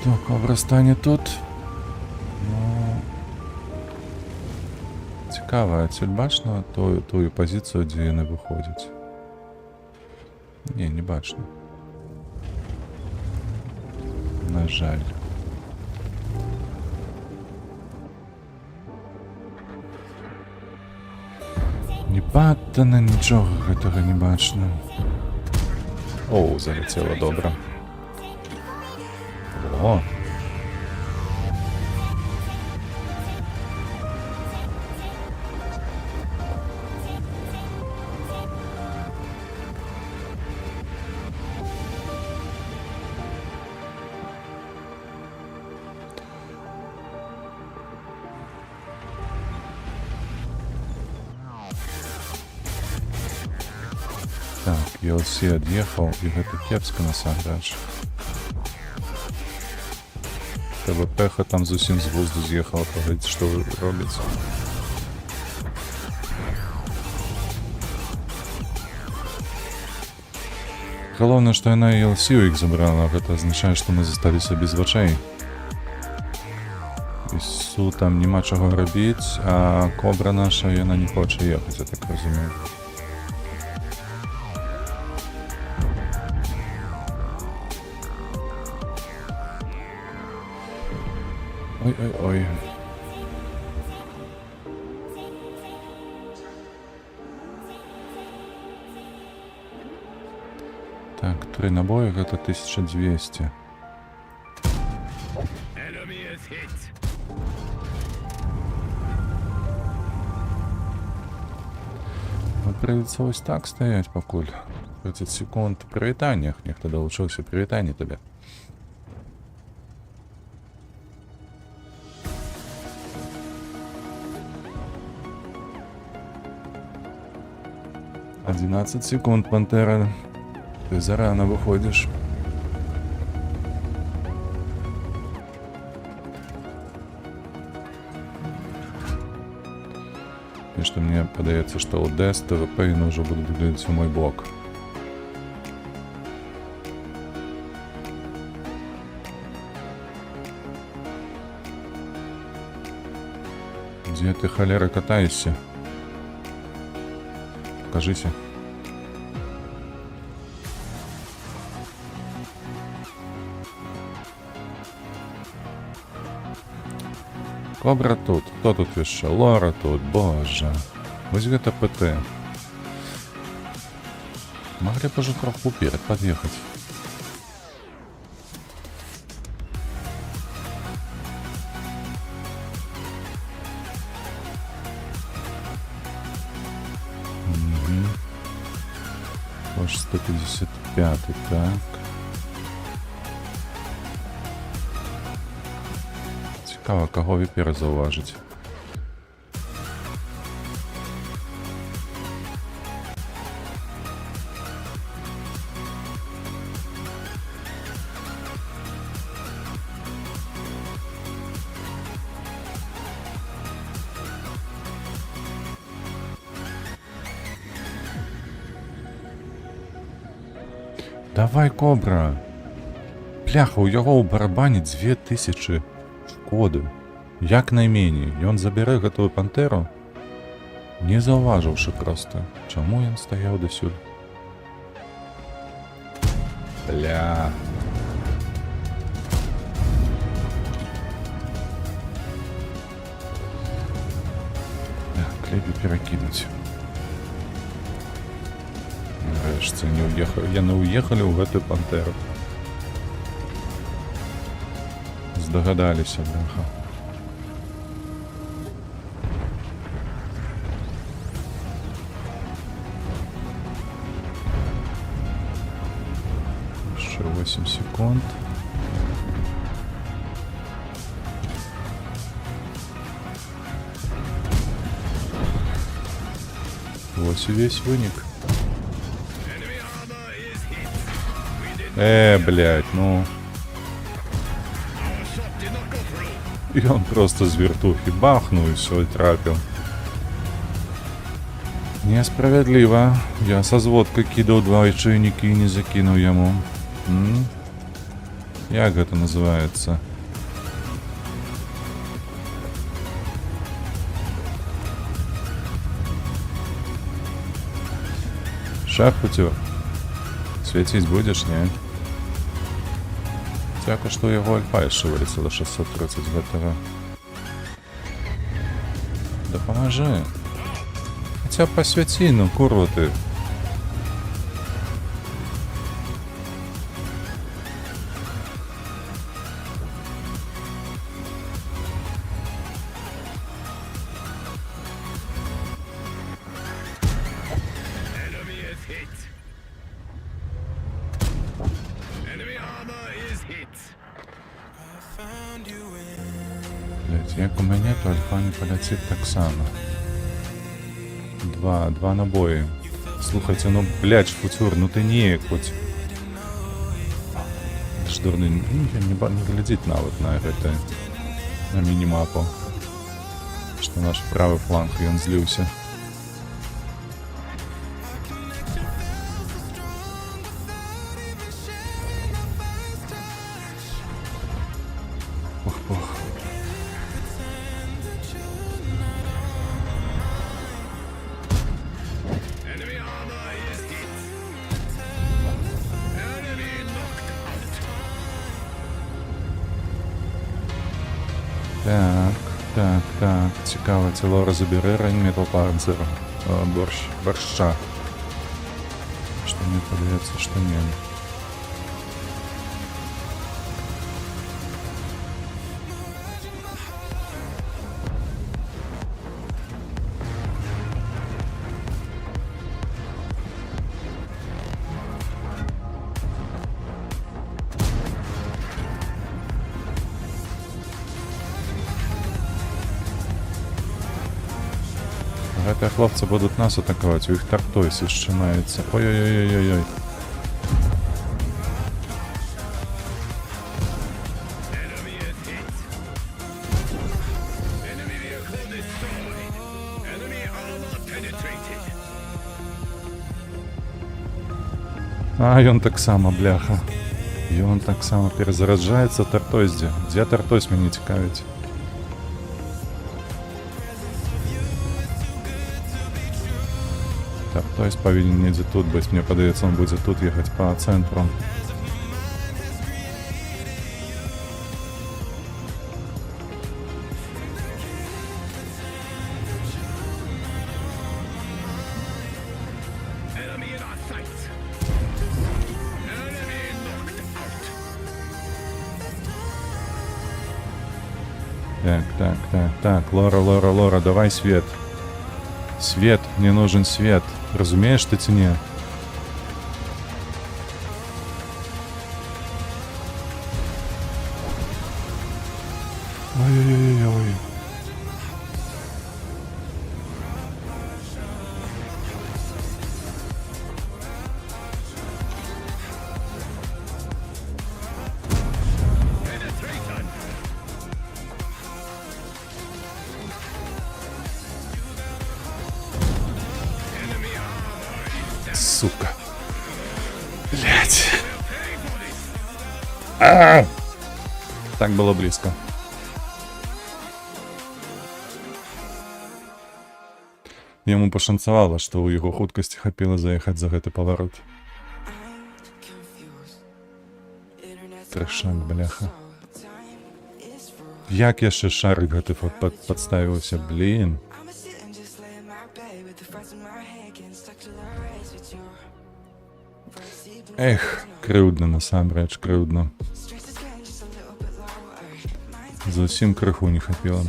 Что, кобра стане тут? Ну... Цікаво, отсюль бачно тую позицію, де вони виходять? Ні, не бачно. На жаль. Ні паттана, нічого гэтага не бачно. Оу, залетіло добре. О! Так, ELC отъехал, и гэта кепска насамрэч. ТВП-ха там зусім з глузду з'ехала, паглядзіце, што вы робіце. Галоўнае, што яна ELC у іх забрала, гэта азначае, што мы засталіся без вачэй. Ісу там няма чаго рабіць, а кобра наша, яна не хоча ехаць, я так разумею. Ой-ой-ой. Так, 3 набоя, гэта 1200. Придется ось так стоять пакуль. 30 секунд. Прывітаннях. Нехта далучыўся. Прывітанне табе. «11 секунд, Пантера. Ты зарано выходишь». И что мне подается, что у ДЭС ТВП уже будут глядеть в мой блок. Где ты, холера, катаешься? Покажися. Кобра тут. Хто тут ще? Лора тут. Боже. Ось гэта ПТ. Могли б уже троху вперед подъехать. Аж 155, так. Цікаво, кого віпер зауважить. Давай, кобра. Пляха, у яго ў барабане 2000 шкоды. Як найменей. Ён забярэ гэтую пантеру, не заўважыўшы проста. Чаму ён стаяў дасюль? Бля. Так, лепей перакінуць. Нарэшце не уехали. Яны уехали ў гэтую пантеру. Здагадаліся, бляха. Еще 8 секунд. Вот и весь вынік. Блядь, ну... И он просто с вертухи бахнул и все, и трапил. Несправедливо. Я со зводкой кидал два ячейники и не закинул ему. Як гэта называецца? Шахпутер. Свяціць будзеш, не? Цяка, што ў яго альфа яшчэ вылецела 630 гэтага. Дапамажы. Хаця б пасвяці, ну курва ты. Enemy is hit. Enemy armor is hit. Блять, як у мяне, то альфа не паляціць таксама. Два набоі. Слухайце, ну, блядь, шпуцюр, ну ты неяк хоць. Ж дурны, не глядзіць нават на гэта, на мінімапу. Што наш правы фланг, ён зліўся. Пух-пух. Enemy armor is hit. Enemy knocked out. Так. Цікаво, ці Лора забере Рейнметал Панцер. Борща. Что мне подается, что нет. Гэтыя хлопцы будут нас атаковать, у іх тартойс зчинаецца. Ой-ой-ой-ой-ой. Enemy is hit. Enemy vehicle destroyed. Enemy armor penetrated. А, ён таксама, бляха. Ён таксама перезараджаецца тартойздзе. Дзе тартойс мяне цікавіць? Тартойс павінен недзе тут быць. Мне падаецца, он будзе тут ехаць па цэнтру. Enemy in our sights. Enemy knocked out. Так. Лора, давай свет. Свет, мне нужен свет. Разумеешь ты ці не? Ой-ой-ой-ой. Penetration. Enemy armor is Сука. Блять. pay for this. Так было близко. Яму пашанцавала, што ў яго хуткасці хапіла заехаць за гэты паварот. Трэшак, бляха. Як яшчэ шарик гэты падставіўся, блін. Эх, крыўдна насамрэч, крыўдна. Зусім крыху не хапіла.